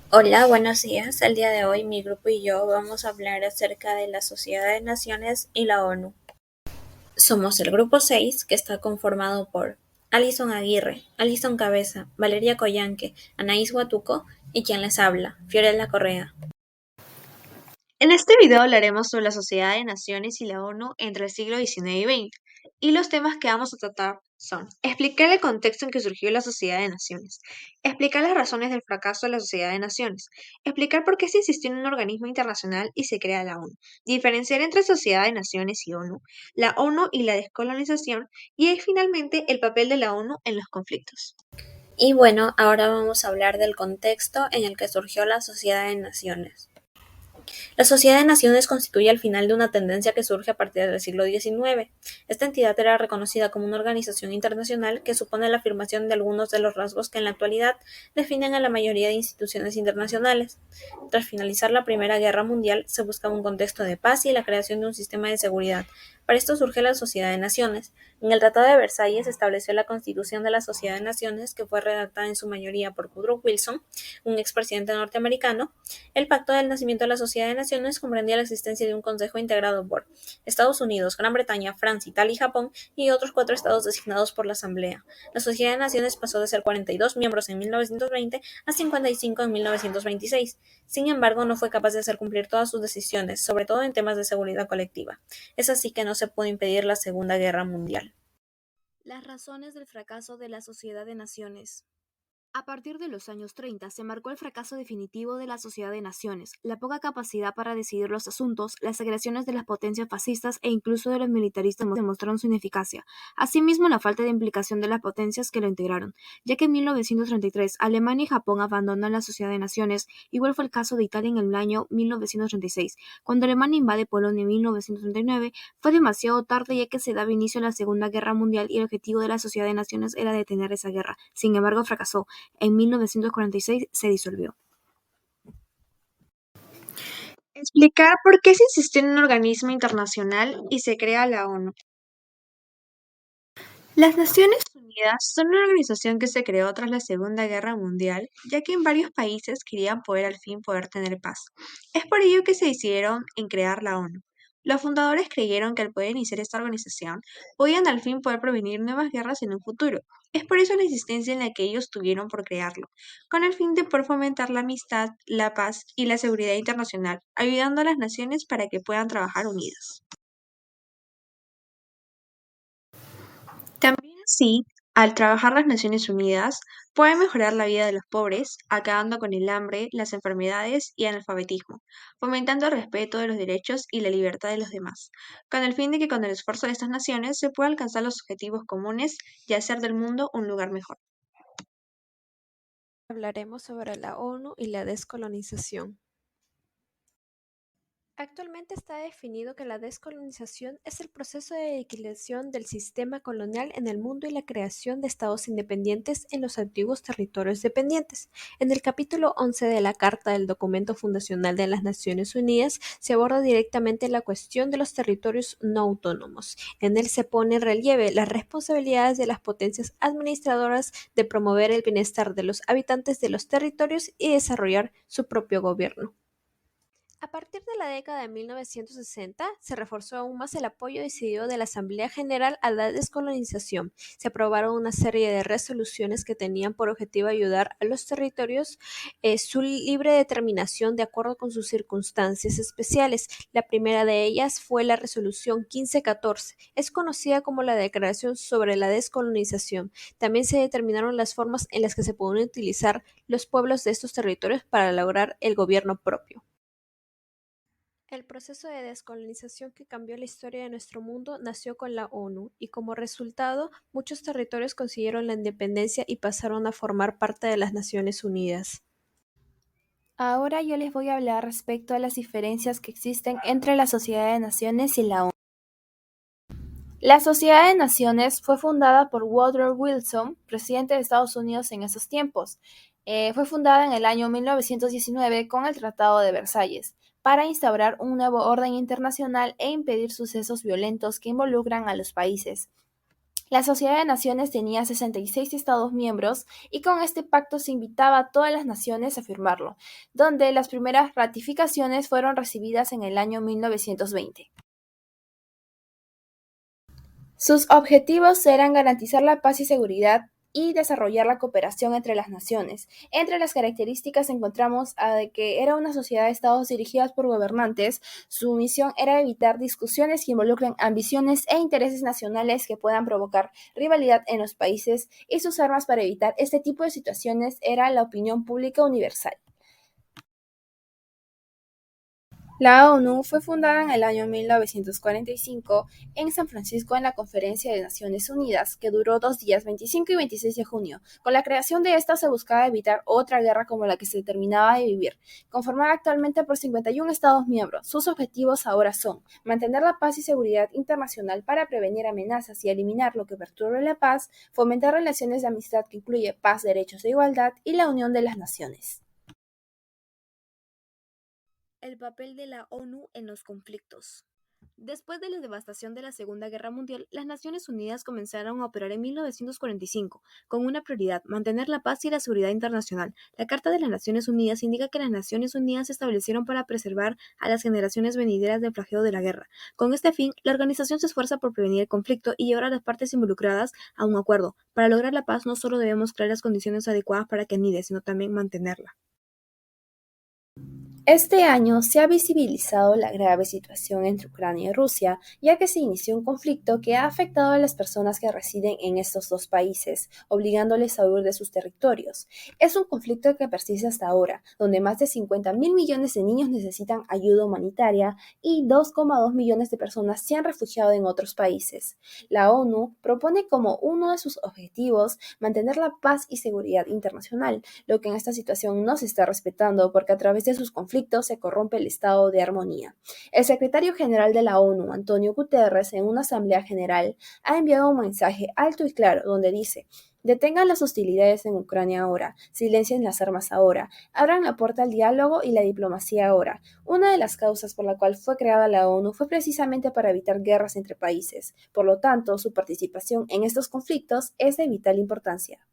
Hola, buenos días. El día de hoy mi grupo y yo vamos a hablar acerca de la Sociedad de Naciones y la ONU. Somos el grupo 6, que está conformado por Alison Aguirre, Alison Cabeza, Valeria Collanque, Anaís Huatuco y quien les habla, Fiorella Correa. En este video hablaremos sobre la Sociedad de Naciones y la ONU entre el siglo XIX y XX, y los temas que vamos a tratar son explicar el contexto en que surgió la Sociedad de Naciones, explicar las razones del fracaso de la Sociedad de Naciones, explicar por qué se insistió en un organismo internacional y se crea la ONU, diferenciar entre Sociedad de Naciones y ONU, la ONU y la descolonización, y finalmente el papel de la ONU en los conflictos. Y bueno, ahora vamos a hablar del contexto en el que surgió la Sociedad de Naciones. La Sociedad de Naciones constituye el final de una tendencia que surge a partir del siglo XIX. Esta entidad era reconocida como una organización internacional que supone la afirmación de algunos de los rasgos que en la actualidad definen a la mayoría de instituciones internacionales. Tras finalizar la Primera Guerra Mundial, se buscaba un contexto de paz y la creación de un sistema de seguridad. Para esto surge la Sociedad de Naciones. En el Tratado de Versalles se estableció la Constitución de la Sociedad de Naciones, que fue redactada en su mayoría por Woodrow Wilson, un expresidente norteamericano. El Pacto del Nacimiento de la Sociedad de Naciones comprendía la existencia de un consejo integrado por Estados Unidos, Gran Bretaña, Francia, Italia y Japón, y otros 4 estados designados por la Asamblea. La Sociedad de Naciones pasó de ser 42 miembros en 1920 a 55 en 1926. Sin embargo, no fue capaz de hacer cumplir todas sus decisiones, sobre todo en temas de seguridad colectiva. Es así que no se pudo impedir la Segunda Guerra Mundial. Las razones del fracaso de la Sociedad de Naciones. A partir de los años 30 se marcó el fracaso definitivo de la Sociedad de Naciones, la poca capacidad para decidir los asuntos, las agresiones de las potencias fascistas e incluso de los militaristas demostraron su ineficacia. Asimismo, la falta de implicación de las potencias que lo integraron, ya que en 1933 Alemania y Japón abandonan la Sociedad de Naciones. Igual fue el caso de Italia en el año 1936. Cuando Alemania invade Polonia en 1939, fue demasiado tarde, ya que se daba inicio a la Segunda Guerra Mundial y el objetivo de la Sociedad de Naciones era detener esa guerra. Sin embargo, fracasó. En 1946 se disolvió. Explicar por qué se insistió en un organismo internacional y se crea la ONU. Las Naciones Unidas son una organización que se creó tras la Segunda Guerra Mundial, ya que en varios países querían al fin poder tener paz. Es por ello que se decidieron en crear la ONU. Los fundadores creyeron que al poder iniciar esta organización, podían al fin poder prevenir nuevas guerras en un futuro. Es por eso la insistencia en la que ellos tuvieron por crearlo, con el fin de poder fomentar la amistad, la paz y la seguridad internacional, ayudando a las naciones para que puedan trabajar unidas. También así, al trabajar las Naciones Unidas, puede mejorar la vida de los pobres, acabando con el hambre, las enfermedades y el analfabetismo, fomentando el respeto de los derechos y la libertad de los demás, con el fin de que con el esfuerzo de estas naciones se puedan alcanzar los objetivos comunes y hacer del mundo un lugar mejor. Hablaremos sobre la ONU y la descolonización. Actualmente está definido que la descolonización es el proceso de liquidación del sistema colonial en el mundo y la creación de estados independientes en los antiguos territorios dependientes. En el capítulo 11 de la Carta del Documento Fundacional de las Naciones Unidas se aborda directamente la cuestión de los territorios no autónomos. En él se pone en relieve las responsabilidades de las potencias administradoras de promover el bienestar de los habitantes de los territorios y desarrollar su propio gobierno. A partir de la década de 1960, se reforzó aún más el apoyo decidido de la Asamblea General a la descolonización. Se aprobaron una serie de resoluciones que tenían por objetivo ayudar a los territorios su libre determinación de acuerdo con sus circunstancias especiales. La primera de ellas fue la Resolución 1514. Es conocida como la Declaración sobre la Descolonización. También se determinaron las formas en las que se pueden utilizar los pueblos de estos territorios para lograr el gobierno propio. El proceso de descolonización que cambió la historia de nuestro mundo nació con la ONU y como resultado muchos territorios consiguieron la independencia y pasaron a formar parte de las Naciones Unidas. Ahora yo les voy a hablar respecto a las diferencias que existen entre la Sociedad de Naciones y la ONU. La Sociedad de Naciones fue fundada por Woodrow Wilson, presidente de Estados Unidos en esos tiempos. Fue fundada en el año 1919 con el Tratado de Versalles, para instaurar un nuevo orden internacional e impedir sucesos violentos que involucran a los países. La Sociedad de Naciones tenía 66 Estados miembros y con este pacto se invitaba a todas las naciones a firmarlo, donde las primeras ratificaciones fueron recibidas en el año 1920. Sus objetivos eran garantizar la paz y seguridad y desarrollar la cooperación entre las naciones. Entre las características encontramos a de que era una sociedad de estados dirigidas por gobernantes. Su misión era evitar discusiones que involucren ambiciones e intereses nacionales que puedan provocar rivalidad en los países, y sus armas para evitar este tipo de situaciones era la opinión pública universal. La ONU fue fundada en el año 1945 en San Francisco en la Conferencia de Naciones Unidas, que duró 2 días, 25 y 26 de junio. Con la creación de esta se buscaba evitar otra guerra como la que se terminaba de vivir. Conformada actualmente por 51 Estados miembros, sus objetivos ahora son mantener la paz y seguridad internacional para prevenir amenazas y eliminar lo que perturbe la paz, fomentar relaciones de amistad que incluye paz, derechos e igualdad y la unión de las naciones. El papel de la ONU en los conflictos. Después de la devastación de la Segunda Guerra Mundial, las Naciones Unidas comenzaron a operar en 1945, con una prioridad: mantener la paz y la seguridad internacional. La Carta de las Naciones Unidas indica que las Naciones Unidas se establecieron para preservar a las generaciones venideras del flagelo de la guerra. Con este fin, la organización se esfuerza por prevenir el conflicto y llevar a las partes involucradas a un acuerdo. Para lograr la paz, no solo debemos crear las condiciones adecuadas para que anide, sino también mantenerla. Este año se ha visibilizado la grave situación entre Ucrania y Rusia, ya que se inició un conflicto que ha afectado a las personas que residen en estos dos países, obligándoles a huir de sus territorios. Es un conflicto que persiste hasta ahora, donde más de 50.000 millones de niños necesitan ayuda humanitaria y 2,2 millones de personas se han refugiado en otros países. La ONU propone como uno de sus objetivos mantener la paz y seguridad internacional, lo que en esta situación no se está respetando porque a través de sus conflictos se corrompe el estado de armonía. El secretario general de la ONU, Antonio Guterres, en una asamblea general, ha enviado un mensaje alto y claro donde dice: detengan las hostilidades en Ucrania ahora, silencien las armas ahora, abran la puerta al diálogo y la diplomacia ahora. Una de las causas por la cual fue creada la ONU fue precisamente para evitar guerras entre países. Por lo tanto, su participación en estos conflictos es de vital importancia.